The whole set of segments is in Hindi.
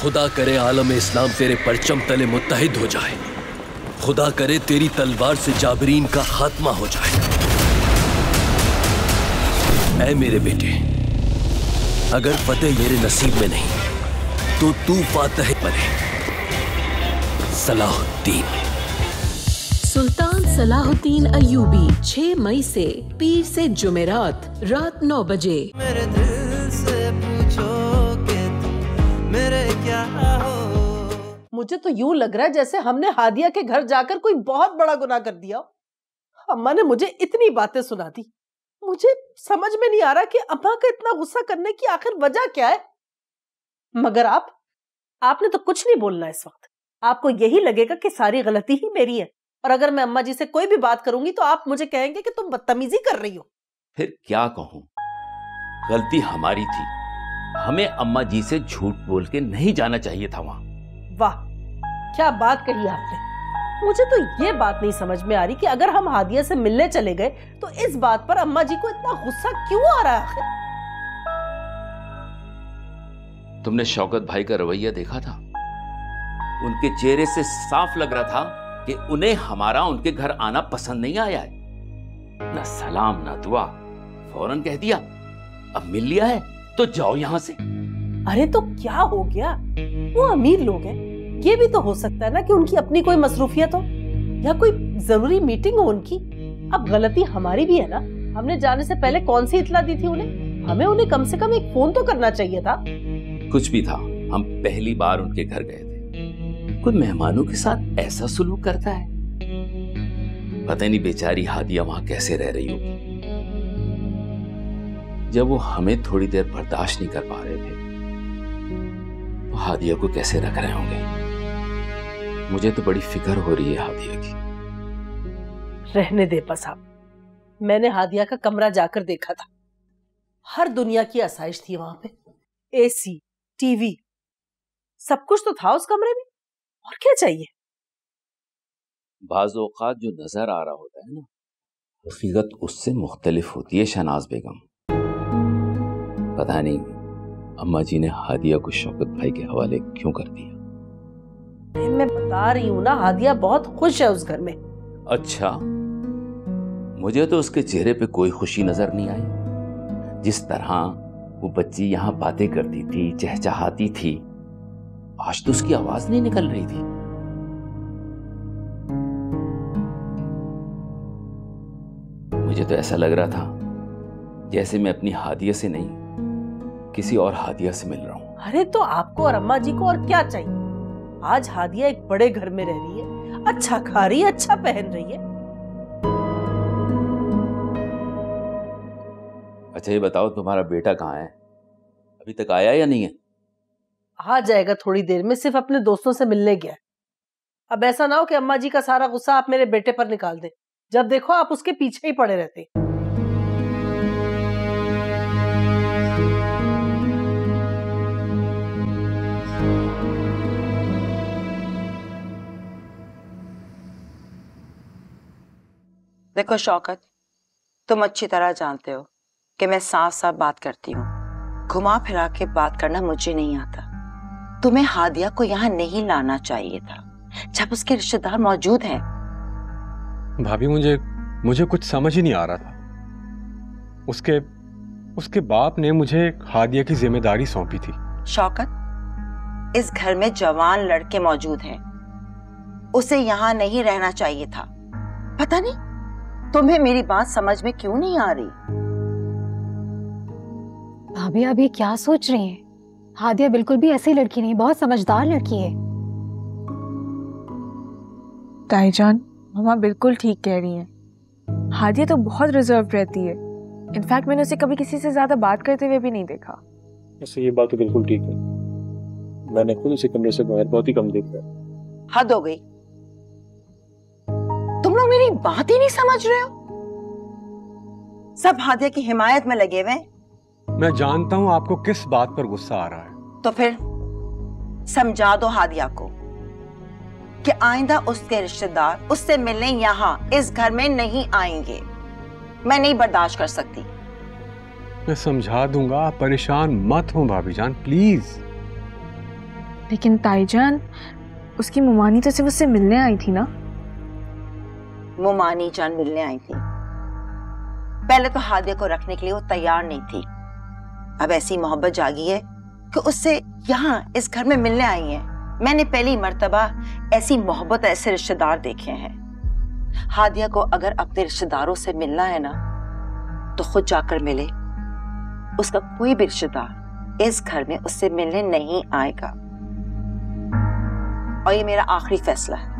खुदा करे आलम इस्लाम तेरे परचम तले मुत्तहिद हो जाए। खुदा करे तेरी तलवार से जाबरीन का खात्मा हो जाए। ऐ मेरे बेटे, अगर फतेह मेरे नसीब में नहीं तो तू फातह बने। सलाहुद्दीन। सुल्तान सलाहुद्दीन अय्यूबी 6 मई से पीर से जुमेरात रात 9 बजे। मेरे दिल से पूछोगे तुम मेरे क्या हो। मुझे तो यूं लग रहा है जैसे हमने हादिया के घर जाकर कोई बहुत बड़ा गुनाह कर दिया। अम्मा ने मुझे इतनी बातें सुना दी। मुझे समझ में नहीं आ रहा कि अम्मा का इतना गुस्सा करने की आखिर वजह क्या है। मगर आपने तो कुछ नहीं बोलना इस वक्त। आपको यही लगेगा कि सारी गलती ही मेरी है, और अगर मैं अम्मा जी से कोई भी बात करूंगी तो आप मुझे कहेंगे कि तुम बदतमीजी कर रही हो। फिर क्या कहूं, गलती हमारी थी। हमें अम्मा जी से झूठ बोल के नहीं जाना चाहिए था वहां। वाह, क्या बात कही आपने। मुझे तो ये बात नहीं समझ में आ रही कि अगर हम हादिया से मिलने चले गए तो इस बात पर अम्मा जी को इतना गुस्सा क्यों आ रहा है आखिर। तुमने शौकत भाई का रवैया देखा था? उनके चेहरे से साफ लग रहा था कि उन्हें हमारा उनके घर आना पसंद नहीं आया है। ना सलाम ना दुआ, फौरन कह दिया अब मिल लिया है तो जाओ यहां से। अरे तो क्या हो गया, वो अमीर लोग हैं। ये भी तो हो सकता है ना कि उनकी अपनी कोई मसरूफियत हो या कोई जरूरी मीटिंग हो उनकी। अब गलती हमारी भी है ना। हमने जाने से पहले कौन सी इत्तला दी थी उन्हें। हमें उन्हें कम से कम एक फोन तो करना चाहिए था। कुछ भी था, हम पहली बार उनके घर गए थे। कोई मेहमानों के साथ ऐसा सलूक करता है? पता नहीं बेचारी हादिया वहां कैसे रह रही होगी। जब वो हमें थोड़ी देर बर्दाश्त नहीं कर पा रहे थे तो हादिया को कैसे रख रहे होंगे। मुझे तो बड़ी फिक्र हो रही है हादिया की। रहने दे बस आप। मैंने हादिया का कमरा जाकर देखा था। हर दुनिया की आसाइश थी वहां पे। एसी, टीवी, सब कुछ तो था उस कमरे में। और क्या चाहिए। बाज़ औक़ात जो नजर आ रहा होता है ना, हकीकत उससे मुख्तलिफ होती है। शहनाज बेगम, पता नहीं अम्मा जी ने हादिया को शौकत भाई के हवाले क्यों कर दिया। मैं बता रही हूँ ना, हादिया बहुत खुश है उस घर में। अच्छा, मुझे तो उसके चेहरे पे कोई खुशी नजर नहीं आई। जिस तरह वो बच्ची यहाँ बातें करती थी, चहचहाती थी, आज तो उसकी आवाज नहीं निकल रही थी। मुझे तो ऐसा लग रहा था जैसे मैं अपनी हादिया से नहीं किसी और हादिया से मिल रहा हूँ। अरे तो आपको और अम्मा जी को और क्या चाहिए। आज हादिया एक बड़े घर में रह रही है, अच्छा खा रही है, अच्छा पहन रही है। अच्छा ये बताओ, तुम्हारा बेटा कहाँ है? अभी तक आया या नहीं है? आ जाएगा थोड़ी देर में, सिर्फ अपने दोस्तों से मिलने गया। अब ऐसा ना हो कि अम्मा जी का सारा गुस्सा आप मेरे बेटे पर निकाल दें। जब देखो आप उसके पीछे ही पड़े रहते। देखो शौकत, तुम अच्छी तरह जानते हो कि मैं साफ साफ बात करती हूँ। घुमा फिरा के बात करना मुझे नहीं आता। तुम्हें हादिया को यहाँ नहीं लाना चाहिए था जब उसके रिश्तेदार मौजूद हैं। भाभी मुझे कुछ समझ ही नहीं आ रहा था। उसके बाप ने मुझे हादिया की जिम्मेदारी सौंपी थी। शौकत, इस घर में जवान लड़के मौजूद हैं, उसे यहाँ नहीं रहना चाहिए था। पता नहीं तुम्हें मेरी बात समझ में क्यों नहीं आ रही। भाभी आप ये क्या सोच रही हैं? हादिया बिल्कुल भी ऐसी लड़की नहीं, बहुत समझदार लड़की है। ताईजान, मम्मा बिल्कुल ठीक कह रही हैं। हादिया तो बहुत रिजर्व रहती है। इनफैक्ट मैंने उसे कभी किसी से ज्यादा बात करते हुए भी नहीं देखा। वैसे ये बात तो बिल्कुल ठीक है। मैंने खुद उसे कमरे से बाहर बहुत ही कम देखा है। हद हो गई, तुम लोग मेरी बात ही नहीं समझ रहे हो। सब हादिया की हिमायत में लगे हुए। मैं जानता हूँ आपको किस बात पर गुस्सा आ रहा है। तो फिर समझा दो हादिया को कि आइंदा उसके रिश्तेदार उससे मिलने यहाँ इस घर में नहीं आएंगे। मैं नहीं बर्दाश्त कर सकती। मैं समझा दूंगा, आप परेशान मत हो भाभी जान, प्लीज। लेकिन ताईजान, उसकी मुमानी तो सिर्फ उससे मिलने आई थी ना। मुमानी जान मिलने आई थी। पहले तो हादिया को रखने के लिए वो तैयार नहीं थी। अब ऐसी मोहब्बत जागी है कि उससे यहाँ इस घर में मिलने आई है। मैंने पहली मर्तबा ऐसी मोहब्बत, ऐसे रिश्तेदार देखे हैं। हादिया को अगर अपने रिश्तेदारों से मिलना है ना तो खुद जाकर मिले। उसका कोई भी रिश्तेदार इस घर में उससे मिलने नहीं आएगा, और ये मेरा आखिरी फैसला है।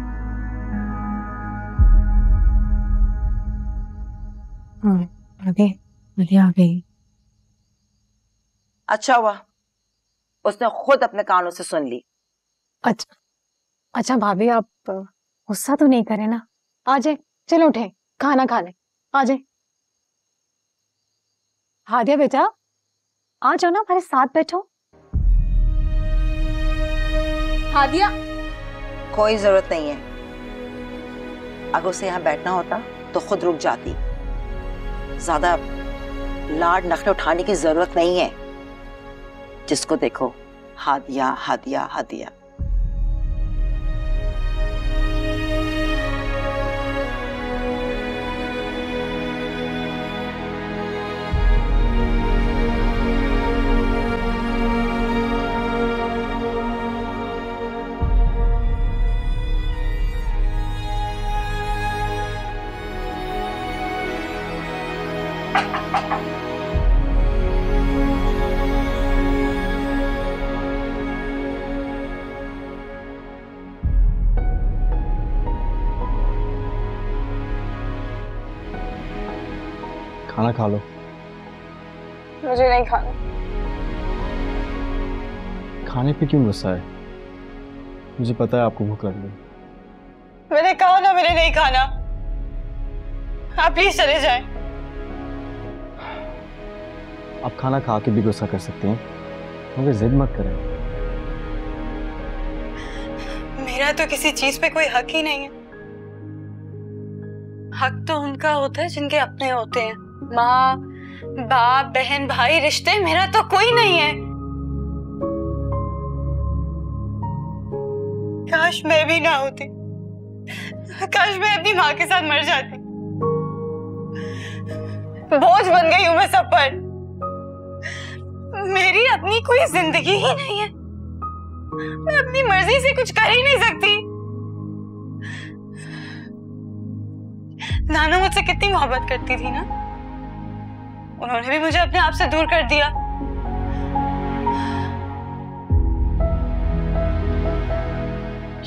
आ गई। अच्छा हुआ उसने खुद अपने कानों से सुन ली। अच्छा भाभी, आप गुस्सा तो नहीं करें ना? आ जाए, चलो उठे, खाना खा ले। आ जाए हादिया बेटा, आ जाओ ना, हमारे साथ बैठो। हादिया, कोई जरूरत नहीं है। अगर उसे यहाँ बैठना होता तो खुद रुक जाती। ज्यादा लाड नखरे उठाने की जरूरत नहीं है। जिसको देखो हादिया हादिया हादिया। खाना खा लो। मुझे नहीं खाना। खाने पे क्यों गुस्सा है? मुझे पता है आपको भूख लग रही है। मैंने कहा ना मैंने नहीं खाना। आप प्लीज चले जाएं। आप खाना खा के भी गुस्सा कर सकते हैं, मगर जिद मत करें। मेरा तो किसी चीज पे कोई हक ही नहीं है। हक तो उनका होता है जिनके अपने होते हैं। माँ, बाप, बहन, भाई, रिश्ते। मेरा तो कोई नहीं है। काश मैं भी ना होती। काश मैं अपनी माँ के साथ मर जाती। बोझ बन गई हूं मैं सब पर। मेरी अपनी कोई जिंदगी ही नहीं है। मैं अपनी मर्जी से कुछ कर ही नहीं सकती। नाना मुझसे कितनी मोहब्बत करती थी ना, उन्होंने भी मुझे अपने आप से दूर कर दिया।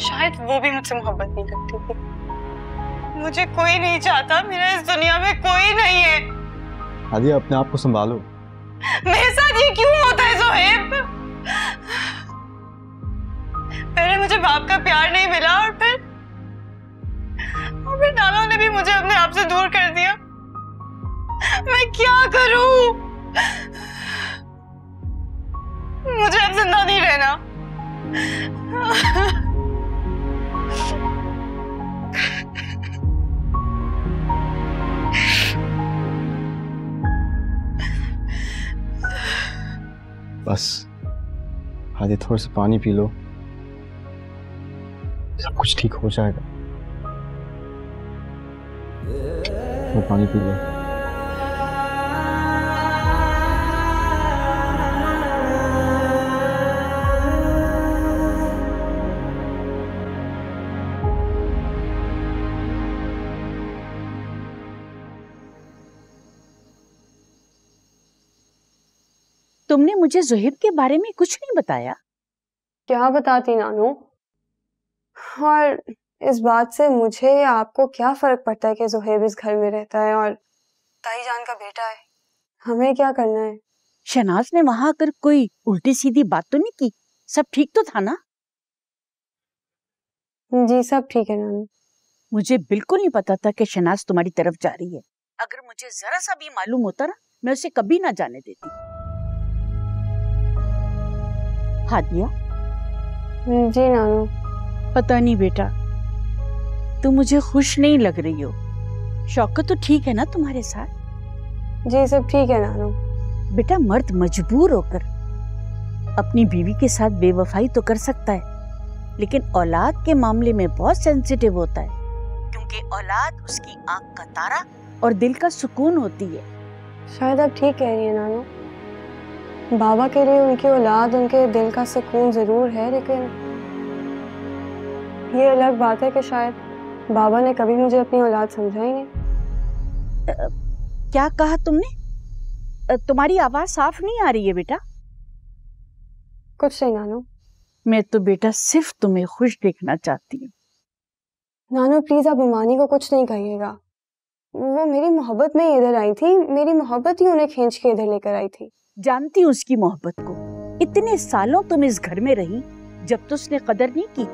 शायद वो भी मुझसे मोहब्बत नहीं करती थी। मुझे कोई नहीं चाहता। मेरा इस दुनिया में कोई नहीं है। हादिया, अपने आप को संभालो। मेरे साथ ये क्यों होता है ज़ोहैब? पहले मुझे बाप का प्यार नहीं मिला, और फिर नाना ने भी मुझे अपने आप से दूर कर दिया। मैं क्या करूं? मुझे अब जिंदा नहीं रहना। बस हादिया, थोड़ा सा पानी पी लो, सब कुछ ठीक हो जाएगा। वो पानी पी लो। तुमने मुझे ज़ोहैब के बारे में कुछ नहीं बताया। क्या बताती नानू? और इस बात से मुझे या आपको क्या फर्क पड़ता है कि ज़ोहैब इस घर में रहता है और ताईजान का बेटा है? हमें क्या करना है? शहनाज ने वहां आकर कोई उल्टी सीधी बात तो नहीं की? सब ठीक तो था ना? जी सब ठीक है नानू। मुझे बिल्कुल नहीं पता था कि शहनाज तुम्हारी तरफ जा रही है। अगर मुझे जरा सा भी मालूम होता ना, मैं उसे कभी ना जाने देती। हादिया। जी नानू। पता नहीं बेटा, तुम मुझे खुश नहीं लग रही हो। शौकत तो ठीक है ना तुम्हारे साथ? जी सब ठीक है नानू। बेटा, मर्द मजबूर होकर अपनी बीवी के साथ बेवफाई तो कर सकता है, लेकिन औलाद के मामले में बहुत सेंसिटिव होता है, क्योंकि औलाद उसकी आंख का तारा और दिल का सुकून होती है। शायद आप ठीक कह रही हैं नानू। बाबा के लिए उनकी औलाद उनके दिल का सुकून जरूर है, लेकिन ये अलग बात है कि शायद बाबा ने कभी मुझे अपनी औलाद समझा ही नहीं। क्या कहा तुमने? तुम्हारी आवाज साफ नहीं आ रही है बेटा। कुछ नहीं नानू। मैं तो बेटा सिर्फ तुम्हें खुश देखना चाहती हूँ। नानू प्लीज आप अमानी को कुछ नहीं कहिएगा। वो मेरी मोहब्बत में ही इधर आई थी, मेरी मोहब्बत ही उन्हें खींच के इधर लेकर आई थी। जानती हूँ उसकी मोहब्बत को। इतने सालों तुम इस घर में रही, जब तो उसने कदर नहीं की।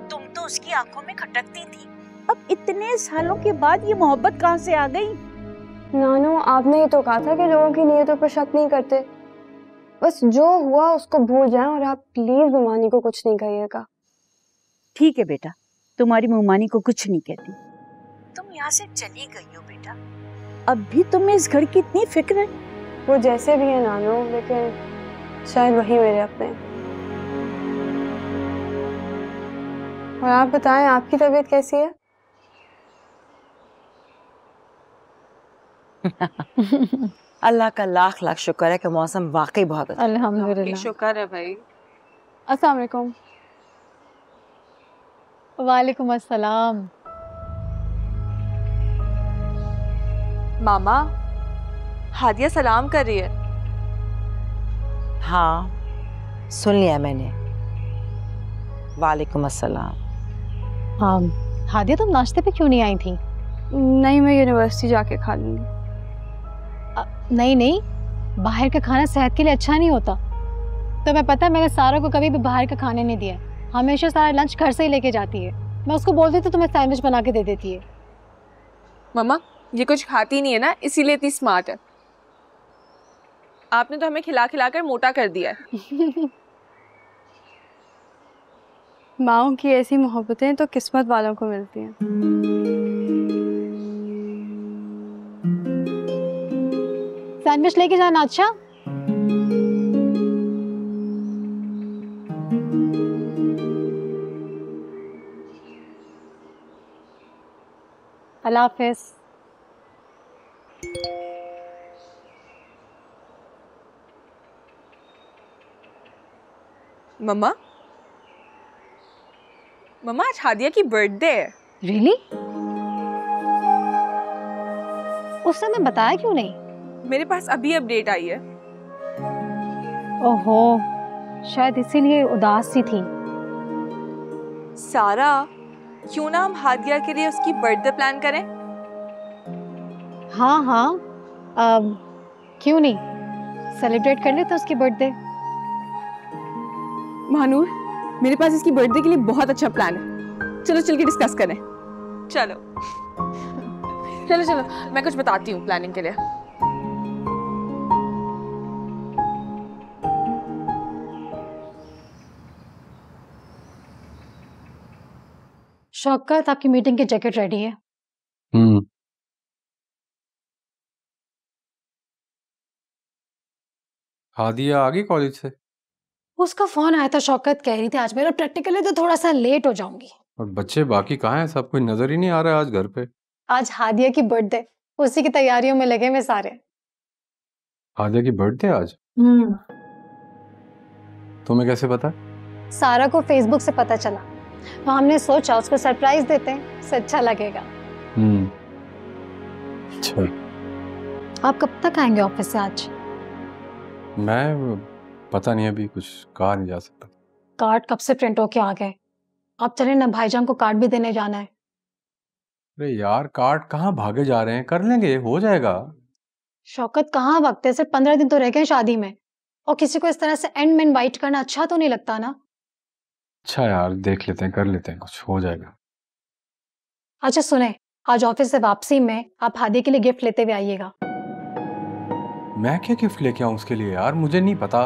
तुम तो उसकी आंखों में खटकती थी, अब इतने सालों के बाद ये मोहब्बत कहाँ से आ गई? नानू आपने ही तो कहा था कि लोगों की नीयतों पर शक नहीं करते। बस जो हुआ उसको भूल जाएं और आप प्लीज मुमानी को कुछ नहीं कहिएगा। ठीक है बेटा, तुम्हारी मुमानी को कुछ नहीं कहती। तुम यहाँ से चली गई हो बेटा, अब भी तुम्हें इस घर की इतनी फिक्र है? वो जैसे भी है नानू, लेकिन शायद वही मेरे अपने। और आप बताएं आपकी तबीयत कैसी है? अल्लाह का लाख लाख शुक्र है कि मौसम वाकई बहुत अच्छा है। अल्हम्दुलिल्लाह, शुक्र है भाई। अस्सलाम वालेकुम। वालेकुम अस्सलाम। मामा, हादिया सलाम कर रही है। हाँ सुन लिया मैंने। वालेकुम अस्सलाम। हाँ हादिया, तुम नाश्ते पे क्यों नहीं आई थी? नहीं, मैं यूनिवर्सिटी जाके खा लूंगी। नहीं नहीं, बाहर का खाना सेहत के लिए अच्छा नहीं होता। तो मैं पता है, मैंने सारा को कभी भी बाहर का खाने नहीं दिया। हमेशा सारा लंच घर से ही लेके जाती है। मैं उसको बोलती तो तुम्हें सैंडविच बना के दे देती है। मम्मा ये कुछ खाती नहीं है ना, इसीलिए इतनी स्मार्ट है। आपने तो हमें खिला खिला कर मोटा कर दिया है। माओ की ऐसी मोहब्बतें तो किस्मत वालों को मिलती हैं। सैंडविच लेके जाना। अच्छा अल्लाह हाफिज। मम्मा मम्मा, आज हादिया की बर्थडे है। रियली? उस समय बताया क्यों नहीं? मेरे पास अभी अपडेट आई है। ओहो, शायद इसीलिए उदास सी थी। सारा, क्यों ना हम हादिया के लिए उसकी बर्थडे प्लान करें? हाँ हाँ, क्यों नहीं, सेलिब्रेट कर लेते उसकी बर्थडे। महानूर, मेरे पास इसकी बर्थडे के लिए बहुत अच्छा प्लान है। चलो चल के डिस्कस करें। चलो चलो चलो, मैं कुछ बताती हूँ प्लानिंग के लिए। शौकत, आपकी मीटिंग की जैकेट रेडी है। हादिया आ गई कॉलेज से? उसका फोन आया था शौकत, कह रही थी आज मेरा प्रैक्टिकल है तो थोड़ा सा लेट हो जाऊंगी। और बच्चे बाकी कहाँ हैं? सब कोई नजर ही नहीं आ रहा है आज घर पे। आज हादिया की बर्थडे, उसी की तैयारियों में लगे हुए सारे। हादिया की बर्थडे आज? तुम्हें कैसे पता? सारा को फेसबुक से पता चला, तो हमने सोचा उसको सरप्राइज देते हैं, उससे अच्छा लगेगा। अच्छा। आप कब तक आएंगे ऑफिस से आज? मैं पता नहीं, अभी कुछ कहा नहीं जा सकता। कार्ड कब से प्रिंट होके आ गए, आप चले ना, भाईजान को कार्ड भी देने जाना है। अरे यार, कार्ड कहाँ भागे जा रहे हैं, कर लेंगे, हो जाएगा। शौकत कहाँ वक्त है, सिर्फ 15 दिन तो रह गए शादी में, और किसी को इस तरह से एंड में इनवाइट करना अच्छा तो नहीं लगता ना। अच्छा यार, देख लेते हैं, कर लेते हैं, कुछ हो जाएगा। अच्छा सुने, आज ऑफिस से वापसी में आप हादिया के लिए गिफ्ट लेते हुए आइएगा। मैं क्या गिफ्ट लेके आऊँ उसके लिए? यार मुझे नहीं पता,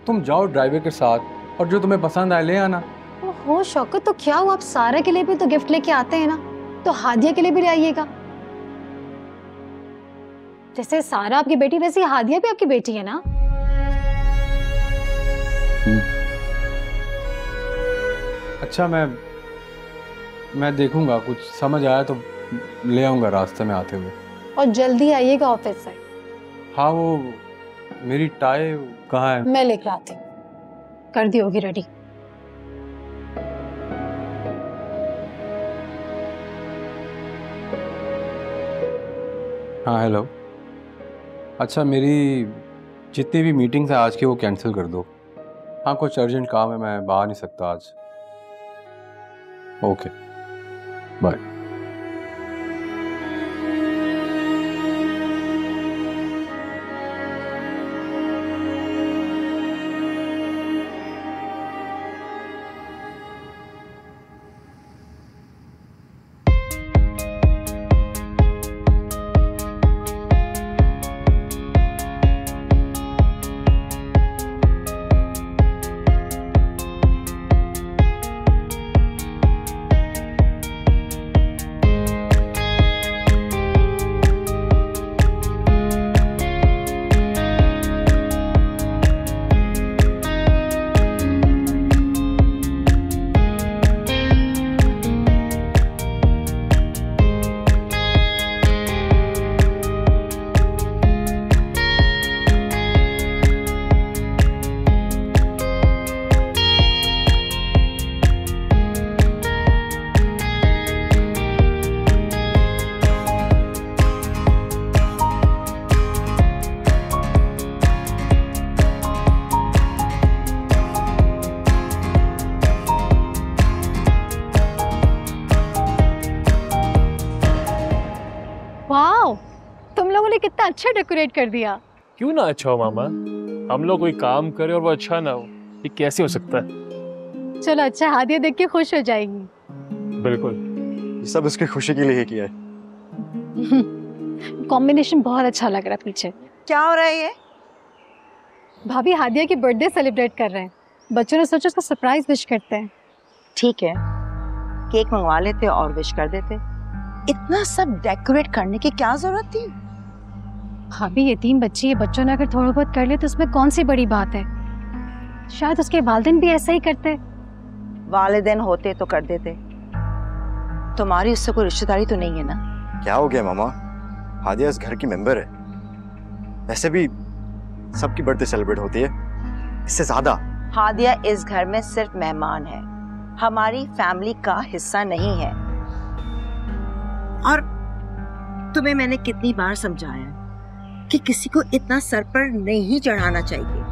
तुम जाओ ड्राइवर के साथ और जो तुम्हें पसंद आए ले आना। ओहो शौकत, तो क्या हुआ, आप सारा के लिए भी तो गिफ्ट लेके आते हैं ना, तो हादिया के लिए भी ले आइएगा। जैसे सारा आपकी बेटी, वैसे हादिया भी आपकी बेटी है ना। अच्छा, मैं देखूंगा, कुछ समझ आया तो ले आऊंगा रास्ते में आते हुए। और जल्दी आइएगा ऑफिस से। हाँ, वो मेरी टाई कहाँ है? मैं लेकर आती हूँ, कर दी होगी रेडी। हाँ, हेलो। अच्छा, मेरी जितनी भी मीटिंग्स हैं आज की वो कैंसिल कर दो। हाँ, कुछ अर्जेंट काम है, मैं बाहर नहीं सकता आज। Okay, bye. तुम लोगों ने कितना अच्छा डेकोरेट कर दिया। क्यों ना अच्छा हो मामा, हम लोग कोई काम करे और वो अच्छा ना हो, ये कैसे हो सकता है? चलो अच्छा, हादिया देख के खुश हो जाएगी। बिल्कुल, ये सब उसकी खुशी के लिए किया है। कॉम्बिनेशन बहुत अच्छा लग रहा है। पीछे क्या हो रहा है ये? भाभी हादिया की बर्थडे सेलिब्रेट कर रहे हैं, बच्चों ने सोचा उसको सरप्राइज विश करते हैं। ठीक है, केक मंगवा लेते और विश कर देते। इतना सब डेकोरेट करने की क्या जरूरत थी? भाभी यतीम बच्ची है, बच्चों ने अगर थोड़ा बहुत कर ले तो उसमें कौन सी बड़ी बात है। शायद उसके वालिदैन भी ऐसा ही करते। वालिदैन होते तो कर देते। तुम्हारी उससे कोई रिश्तेदारी तो नहीं है ना? क्या हो गया मामा, हादिया इस घर की मेंबर है। वैसे भी सबकी बर्थडे सेलिब्रेट होती है, इससे ज्यादा। हादिया इस घर में सिर्फ मेहमान है, हमारी फैमिली का हिस्सा नहीं है। और तुम्हें मैंने कितनी बार समझाया कि किसी को इतना सर पर नहीं चढ़ाना चाहिए।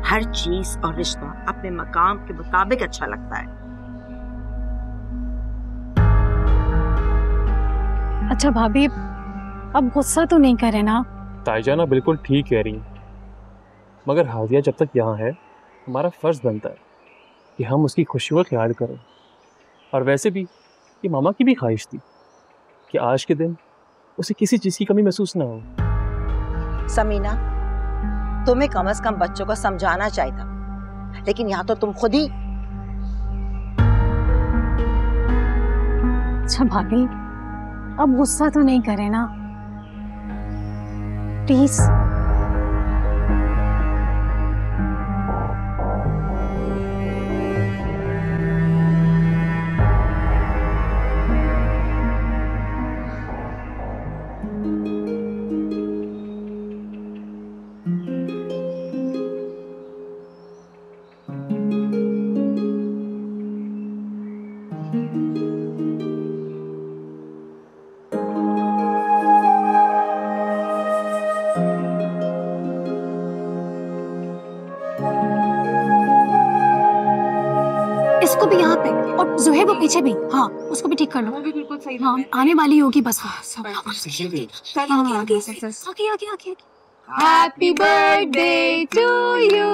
हर चीज और रिश्ता अपने मकाम के मुताबिक अच्छा लगता है। अच्छा भाभी, अब गुस्सा तो नहीं करे ना? ताईजाना बिल्कुल ठीक कह रही है, मगर हादिया जब तक यहाँ है हमारा फर्ज बनता है कि हम उसकी खुशियों का ख्याल करें। और वैसे भी ये मामा की भी ख्वाहिश थी कि आज के दिन उसे किसी चीज की कमी महसूस ना हो। समीना, तुम्हें कम से कम बच्चों को समझाना चाहिए था, लेकिन यहाँ तो तुम खुद ही। अच्छा भाभी, अब गुस्सा तो नहीं करे ना प्लीज? इसको भी यहाँ पे और जुहैब पीछे भी। हाँ, उसको भी ठीक कर लो। वो भी बिल्कुल सही। हाँ, आने वाली होगी बस। Happy birthday to you,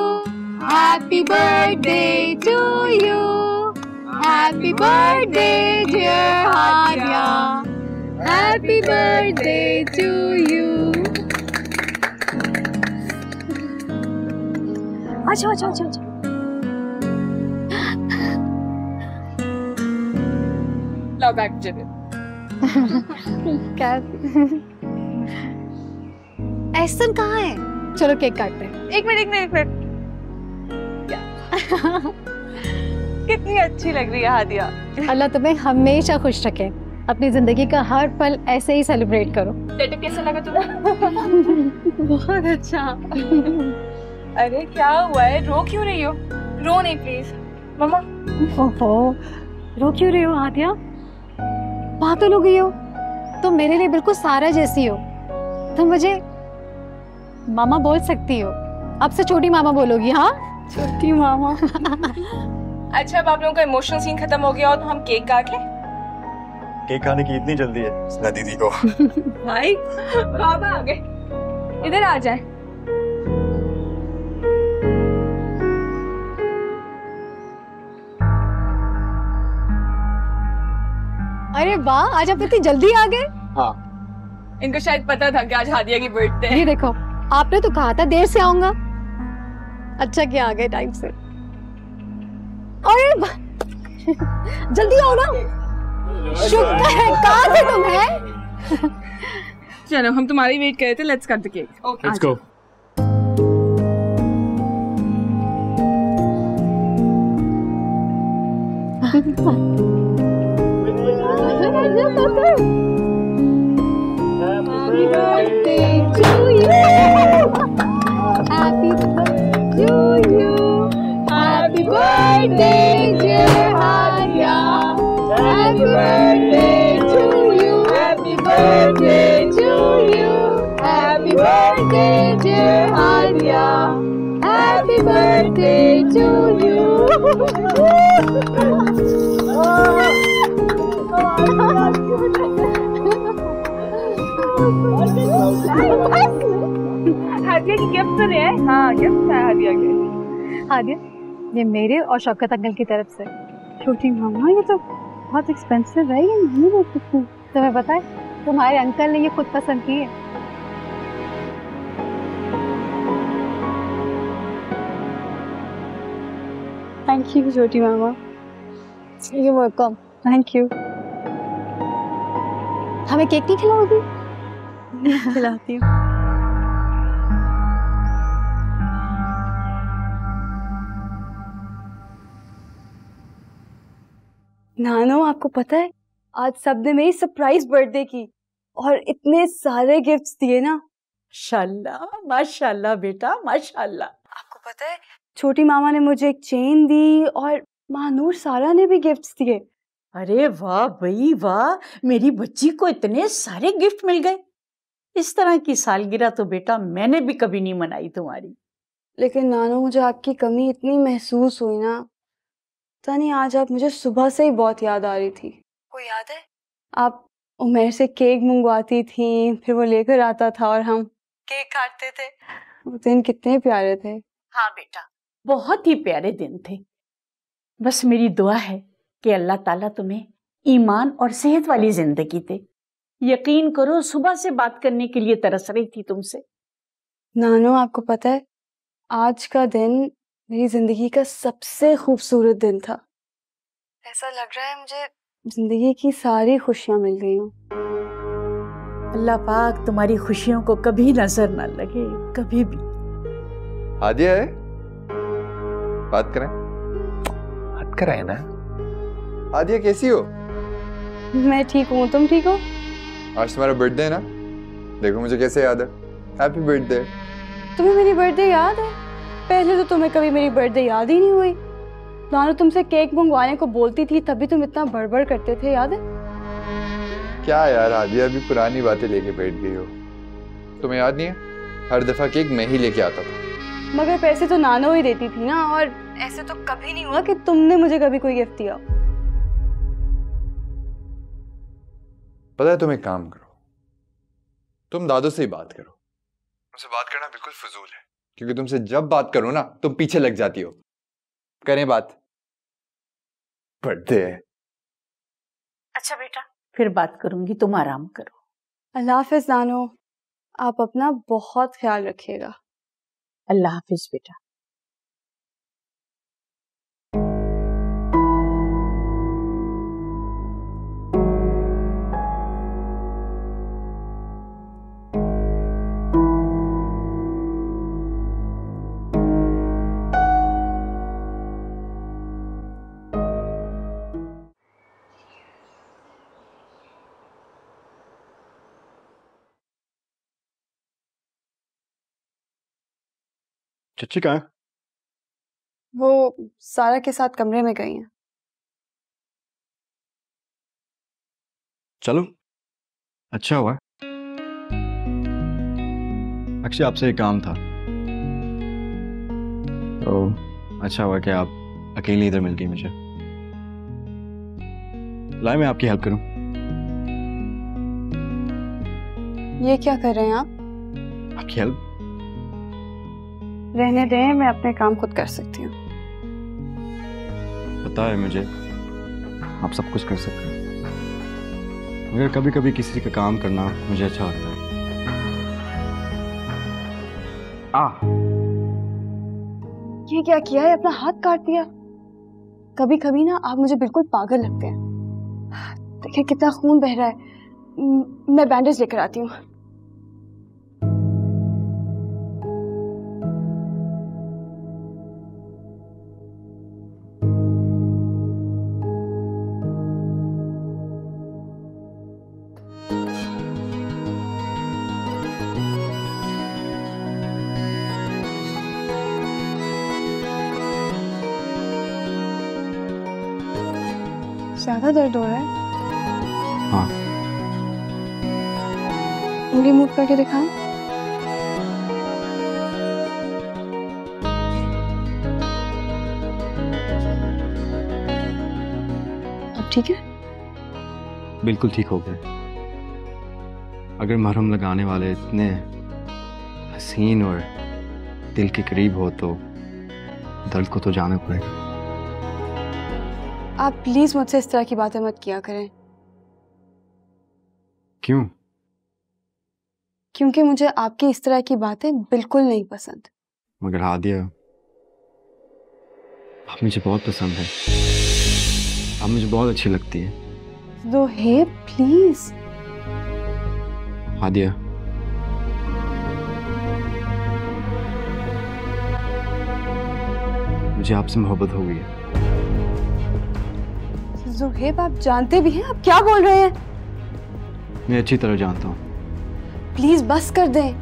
happy birthday to you, happy birthday dear Hadiya, happy birthday to you. अच्छा अच्छा अच्छा अच्छा, लाओ बैग मुझे। क्या एहसन कहाँ है? चलो केक काटते हैं। एक मिनट। कितनी अच्छी लग रही है हादिया। अल्लाह तुम्हें हमेशा खुश रखे, अपनी जिंदगी का हर पल ऐसे ही सेलिब्रेट करो। सेटअप कैसा लगा तुम्हें? बहुत अच्छा। अरे क्या हुआ है, रो क्यों रही हो? रो नहीं प्लीज मम्मा। ओहो, रो क्यों रही हो हादिया? पागल हो गई हो? तुम मेरे लिए बिल्कुल सारा जैसी हो। तुम मुझे मामा बोल सकती हो, अब से छोटी मामा बोलोगी। हाँ छोटी मामा। अच्छा अब आप लोगों का इमोशनल सीन खत्म हो गया और तो हम केक काट लें। केक खाने की इतनी जल्दी है ना दीदी को? भाई बाबा आ गए, इधर आ जाए। अरे वाह, आज आप इतनी जल्दी आ गए। हाँ, इनको शायद पता था कि आज हादिया की बर्थडे है। ये देखो, आपने तो कहा था देर से आऊंगा, अच्छा किया आ गए टाइम से। अरे जल्दी आओ ना, शुक्र है। कहाँ थे तुम? है चलो हम तुम्हारी वेट कर रहे थे, let's cut the cake. Okay let's go. Happy birthday to you. Happy birthday to you. Happy birthday dear Hadia. Happy birthday to you. Happy birthday to you. Happy birthday dear Hadia. Happy birthday to you. Hadiya की गिफ्ट तो है। हाँ गिफ्ट है हादिया के। हादिया, ये मेरे और शौकत अंकल की तरफ से। छोटी मामा ये तो बहुत एक्सपेंसिव है, ये नहीं ले सकती। तुम्हें पता है, तुम्हारे अंकल ने ये खुद पसंद की है। थैंक यू छोटी मामा। You welcome. Thank you. हमें केक नहीं खिलाओगी? खिलाती हूँ। नानो आपको पता है, आज सबने मेरी सरप्राइज बर्थडे की और इतने सारे गिफ्ट्स दिए ना। माशाल्लाह माशाल्लाह बेटा माशाल्लाह। आपको पता है, छोटी मामा ने मुझे एक चेन दी और महानूर सारा ने भी गिफ्ट्स दिए। अरे वाह भाई वाह, मेरी बच्ची को इतने सारे गिफ्ट मिल गए। इस तरह की सालगिरह तो बेटा मैंने भी कभी नहीं मनाई तुम्हारी। लेकिन नानो मुझे आपकी कमी इतनी महसूस हुई ना, पता नहीं आज आप मुझे सुबह से ही बहुत याद आ रही थी। कोई याद है? आप उमेर से केक मंगवाती थी, फिर वो लेकर आता था और हम केक काटते थे। वो दिन कितने प्यारे थे। हाँ बेटा, बहुत ही प्यारे दिन थे। बस मेरी दुआ है कि अल्लाह ताला तुम्हें ईमान और सेहत वाली जिंदगी दे। यकीन करो, सुबह से बात करने के लिए तरस रही थी तुमसे। नानो आपको पता है, आज का दिन मेरी जिंदगी का सबसे खूबसूरत दिन था। ऐसा लग रहा है मुझे जिंदगी की सारी खुशियां मिल गई हूँ। अल्लाह पाक तुम्हारी खुशियों को कभी नजर ना लगे, कभी भी। हादिया है, बात करें? बात कराए ना। हादिया कैसी हो? मैं ठीक हूँ, तुम ठीक हो? आज तुम्हारा बर्थडे है ना, देखो मुझे कैसे याद है। Happy birthday. तुम्हें मेरी बर्थडे याद है? पहले तो तुम्हें कभी मेरी बर्थडे याद ही नहीं हुई। नानू तुमसे केक मंगवाने को बोलती थी तभी तुम इतना बड़बड़ करते थे, याद है? क्या यार हादिया, अभी पुरानी बातें लेके बैठ गई हो। तुम्हें याद नहीं है, हर दफा केक मैं ही लेके आता था। मगर पैसे तो नानो ही देती थी ना, और ऐसे तो कभी नहीं हुआ कि तुमने मुझे कभी कोई गिफ्ट दिया। पता है, तुम एक काम करो, तुम दादू से ही बात करो। मुझसे बात करना बिल्कुल फजूल है, क्योंकि तुमसे जब बात करो ना तुम पीछे लग जाती हो। करें बात? बर्थडे है। अच्छा बेटा, फिर बात करूंगी, तुम आराम करो। अल्लाह हाफिज नानो, आप अपना बहुत ख्याल रखिएगा। अल्लाह हाफिज बेटा। चच्ची कहाँ है? वो सारा के साथ कमरे में गई हैं। चलो, अच्छा हुआ। अक्षय, आपसे एक काम था, तो अच्छा हुआ कि आप अकेले इधर मिल गई मुझे। लाए मैं आपकी हेल्प करूं? ये क्या कर रहे हैं आप? आपकी हेल्प? रहने दें, मैं अपने काम खुद कर सकती हूँ। पता है मुझे, आप सब कुछ कर सकते हैं, मगर कभी कभी किसी का काम करना मुझे अच्छा लगता है। ये क्या किया है? अपना हाथ काट दिया। कभी कभी ना आप मुझे बिल्कुल पागल लगते हैं। देखिए कितना खून बह रहा है। मैं बैंडेज लेकर आती हूँ। ज्यादा दर्द हो रहा है? हाँ। उंगली मूव करके दिखाएं। अब ठीक है? बिल्कुल ठीक हो गए। अगर मरहम लगाने वाले इतने हसीन और दिल के करीब हो तो दर्द को तो जाना पड़ेगा। आप प्लीज मुझसे इस तरह की बातें मत किया करें। क्यों? क्योंकि मुझे आपकी इस तरह की बातें बिल्कुल नहीं पसंद। मगर हादिया, आप मुझे बहुत पसंद है, आप मुझे बहुत अच्छी लगती है। ज़ोहैब प्लीज। हादिया, मुझे आपसे मोहब्बत हो गई है। ज़ोहैब आप जानते भी हैं आप क्या बोल रहे हैं? मैं अच्छी तरह जानता हूँ। प्लीज बस कर दें,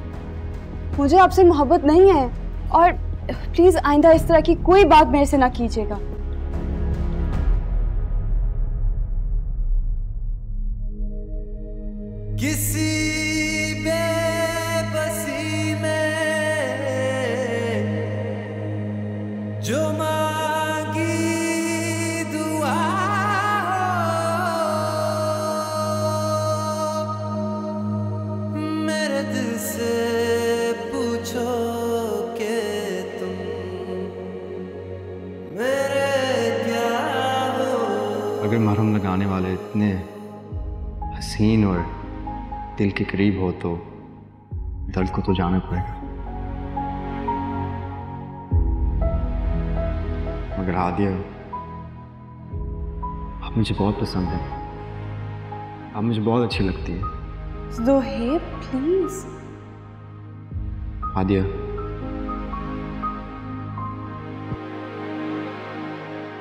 मुझे आपसे मोहब्बत नहीं है और प्लीज आइंदा इस तरह की कोई बात मेरे से ना कीजिएगा। किसी बेबसी में जो मांगी दुआ हो, मेरे दिल से पूछो कि तुम मेरे क्या हो। अगर मरहम लगाने वाले इतने हसीन और दिल के करीब हो तो दर्द को तो जाना पड़ेगा। मगर हादिया, आप मुझे बहुत पसंद है, आप मुझे बहुत अच्छी लगती है। ज़ोहैब प्लीज। हादिया,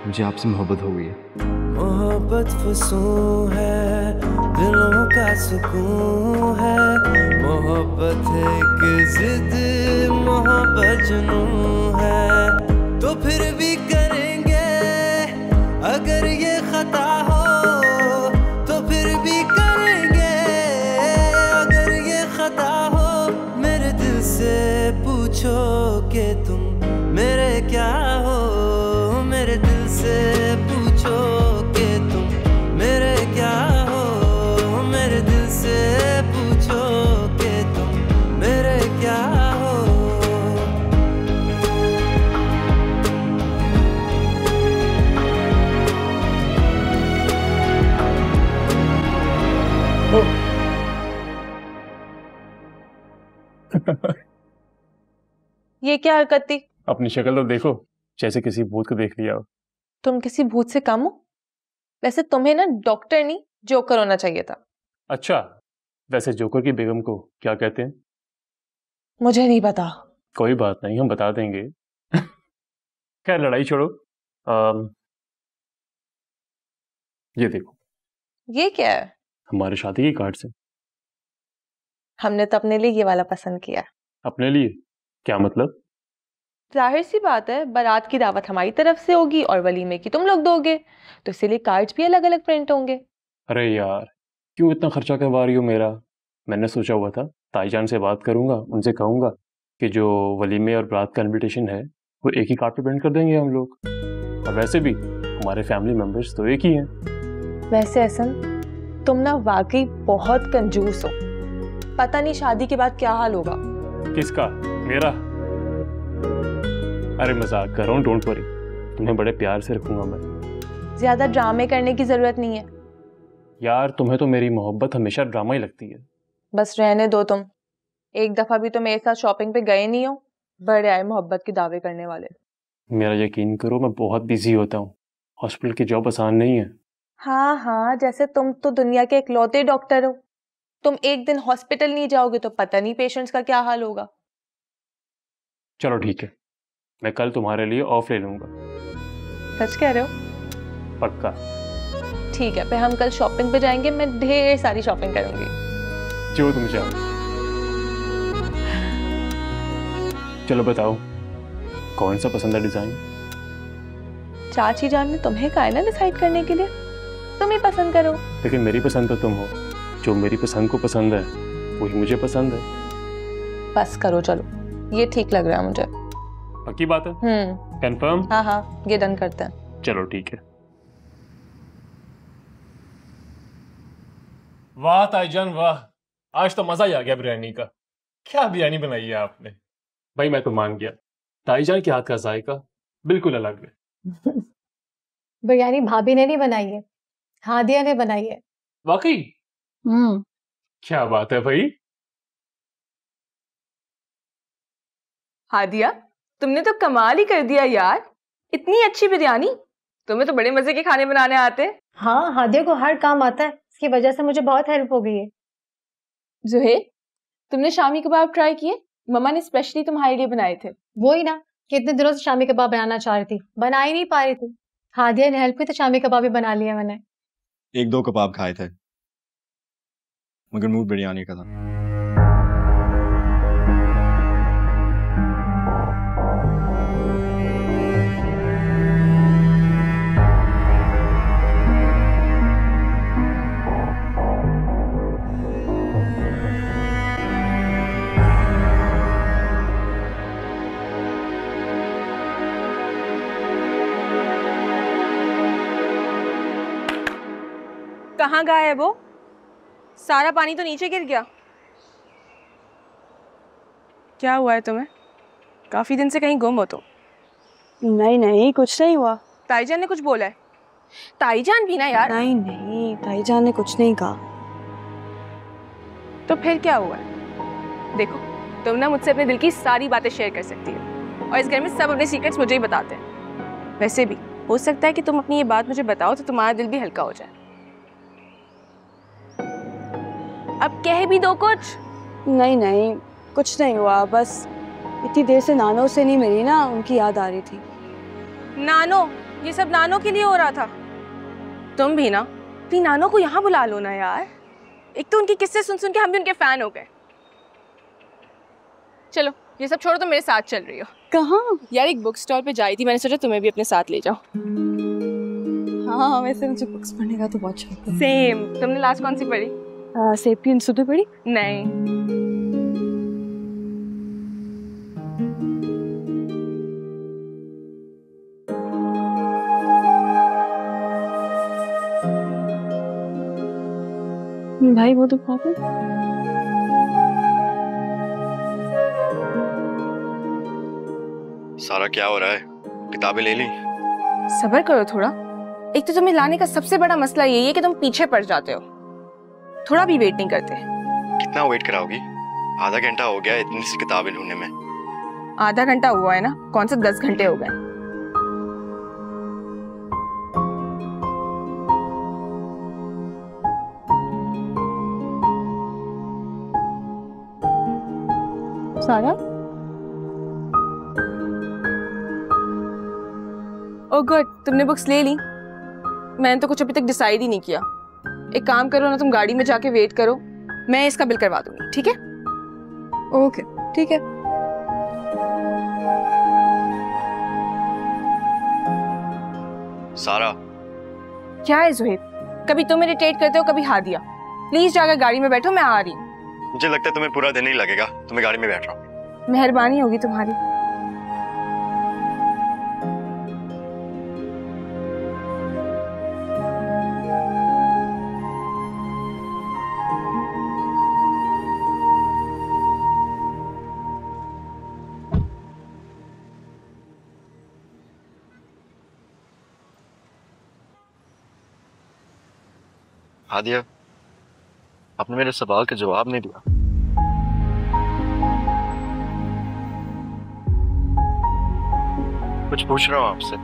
मुझे आपसे मोहब्बत हो गई है। मोहब्बत फसूं है, दिलों का सुकून है। मोहब्बत एक जिद, मोहब्बत जुनून है। तो फिर भी करेंगे अगर ये खता हो, तो फिर भी करेंगे अगर ये खता हो। मेरे दिल से पूछो कि तुम मेरे क्या हो। मेरे दिल से पूछो कि तुम मेरे क्या हो। मेरे दिल से पूछो कि तुम मेरे क्या हो। ये क्या हरकत थी? अपनी शक्ल तो देखो, जैसे किसी भूत को देख लिया हो। तुम किसी भूत से कम हो? वैसे तुम्हें ना डॉक्टर नहीं जोकर होना चाहिए था। अच्छा, वैसे जोकर की बेगम को क्या कहते हैं? मुझे नहीं पता। कोई बात नहीं, हम बता देंगे। खैर लड़ाई छोड़ो। ये देखो, ये क्या है? हमारे शादी के कार्ड्स हैं। हमने तो अपने लिए ये वाला पसंद किया। अपने लिए? क्या मतलब? जाहिर सी बात है, बारात की दावत हमारी तरफ से होगी और वलीमे की तुम लोग दोगे, तो इसीलिए कार्ड्स भी अलग अलग प्रिंट होंगे। अरे यार, क्यों इतना खर्चा करवा रही हो मेरा? मैंने सोचा हुआ था ताईजान से बात करूंगा, उनसे कहूंगा कि जो वलीमे और बारात का इनविटेशन है वो एक ही कार्ड पे प्रिंट कर देंगे हम लोग। और वैसे भी हमारे फैमिली मेंबर्स तो एक ही हैं। वैसे एहसन, तुम ना वाकई बहुत कंजूस हो। पता नहीं शादी के बाद क्या हाल होगा। किसका? मेरा? अरे मजाक कर रहा हूँ, डोंट वरी, तुम्हें बड़े प्यार से रखूंगा मैं। ज्यादा ड्रामे करने की जरूरत नहीं है। यार तुम्हें तो मेरी मोहब्बत हमेशा ड्रामा ही लगती है। बस रहने दो तुम। एक दफा भी तो मेरे साथ शॉपिंग पे गए नहीं हो, बड़े आए मोहब्बत के दावे करने वाले। मेरा यकीन करो, मैं बहुत बिजी होता हूँ। हॉस्पिटल की जॉब आसान नहीं है। हाँ हाँ, जैसे तुम तो दुनिया के इकलौते डॉक्टर हो। तुम एक दिन हॉस्पिटल नहीं जाओगे तो पता नहीं पेशेंट्स का क्या हाल होगा। चलो ठीक है, मैं कल तुम्हारे लिए ऑफ ले लूंगा। सच कह रहे हो? पक्का। ठीक है, फिर हम कल शॉपिंग पे जाएंगे। मैं ढेर सारी शॉपिंग करूंगी। जो तुम चाहो। चलो बताओ, कौन सा पसंद है डिजाइन? चाची जान ने तुम्हें कहा है ना डिसाइड करने के लिए, तुम ही पसंद करो। लेकिन मेरी पसंद तो तुम हो। जो मेरी पसंद को पसंद है वही मुझे पसंद है। बस करो, चलो ये ठीक लग रहा है मुझे। पक्की बात है? कंफर्म? हाँ हाँ, ये डन करते हैं। चलो ठीक है। वाह ताईजान वाह, आज तो मजा ही आ गया बिरयानी का। क्या बिरयानी बनाई है आपने? भाई मैं तो मान गया, ताईजान के हाथ का जायका बिल्कुल अलग है। बिरयानी भाभी ने नहीं बनाई है, हादिया ने बनाई है। वाकई? क्या बात है भाई। हादिया, तुमने तो कमाल ही कर दिया यार, इतनी अच्छी बिरयानी। तुम्हें तो बड़े मजे के खाने बनाने आते हैं। हाँ, हादिया को हर काम आता है, इसकी वजह से मुझे बहुत हेल्प हो गई है। जुहेल, तुमने शामी कबाब ट्राई किए? मम्मा ने स्पेशली तुम्हारे लिए बनाए थे। वो ही ना, कितने दिनों से शामी कबाब बनाना चाह रही थी, बना ही नहीं पा रही थी। हादिया ने हेल्प की तो शामी कबाब भी बना लिया मैंने। 1-2 कबाब खाए थे, मगर मूड बिरयानी का था। कहाँ गया है वो? सारा पानी तो नीचे गिर गया। क्या हुआ है तुम्हें? काफी दिन से कहीं गुम हो तो। नहीं नहीं, कुछ नहीं हुआ। ताईजान ने कुछ बोला है? ताईजान भी ना यार। नहीं नहीं, ताईजान ने कुछ नहीं कहा। तो फिर क्या हुआ है? देखो, तुम ना मुझसे अपने दिल की सारी बातें शेयर कर सकती हो, और इस घर में सब अपने सीक्रेट्स मुझे ही बताते हैं। वैसे भी हो सकता है कि तुम अपनी ये बात मुझे बताओ तो तुम्हारा दिल भी हल्का हो जाए। अब कह भी दो कुछ। नहीं नहीं, कुछ नहीं हुआ, बस इतनी देर से नानो से नहीं मिली ना, उनकी याद आ रही थी। नानो? ये सब नानो के लिए हो रहा था? तुम भी ना अपनी नानो को यहाँ बुला लो ना यार। एक तो उनके किस्से सुन सुन के हम भी उनके फैन हो गए। चलो ये सब छोड़ो, तो मेरे साथ चल रही हो। कहाँ? यार एक बुक स्टॉल पे जा रही थी, मैंने सोचा तुम्हें भी अपने साथ ले जाओ। हाँ, वैसे मुझे बुक्स पढ़ने का तो बहुत शौक है। सेम। तुमने लास्ट कौन सी पढ़ी? सेपियंस सुधु पढ़ी? नहीं। भाई वो तो पापा। सारा क्या हो रहा है? किताबें ले ली? सब्र करो थोड़ा। एक तो तुम्हें लाने का सबसे बड़ा मसला यही है कि तुम पीछे पड़ जाते हो, थोड़ा भी वेट नहीं करते। कितना वेट कराओगी? आधा घंटा हो गया इतनी सी किताबें ढूंढने में। आधा घंटा हुआ है ना, कौन से 10 घंटे हो गए। सारा? ओह गुड, तुमने बुक्स ले ली? मैंने तो कुछ अभी तक डिसाइड ही नहीं किया। एक काम करो ना, तुम गाड़ी में जाके वेट करो, मैं इसका बिल करवा दूंगी, ठीक है? ओके ठीक है। सारा। क्या है ज़ुहैब, कभी तुम इरिटेट करते हो कभी हादिया। प्लीज जाकर गाड़ी में बैठो, मैं आ रही हूँ। मुझे लगता है तुम्हें पूरा दिन ही लगेगा, तुम्हें गाड़ी में बैठ रहा हूँ। मेहरबानी होगी तुम्हारी। हादिया, आपने मेरे सवाल का जवाब नहीं दिया। कुछ पूछ रहा हूँ आपसे।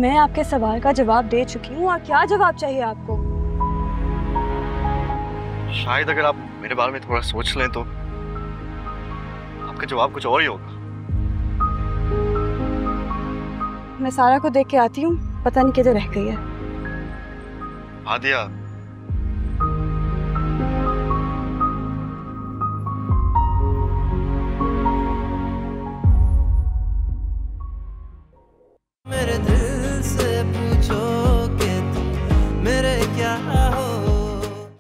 मैं आपके सवाल का जवाब दे चुकी हूँ, और क्या जवाब चाहिए आपको? शायद अगर आप मेरे बारे में थोड़ा सोच लें तो आपका जवाब कुछ और ही होगा। मैं सारा को देख के आती हूँ, पता नहीं किधर रह गई है। हादिया,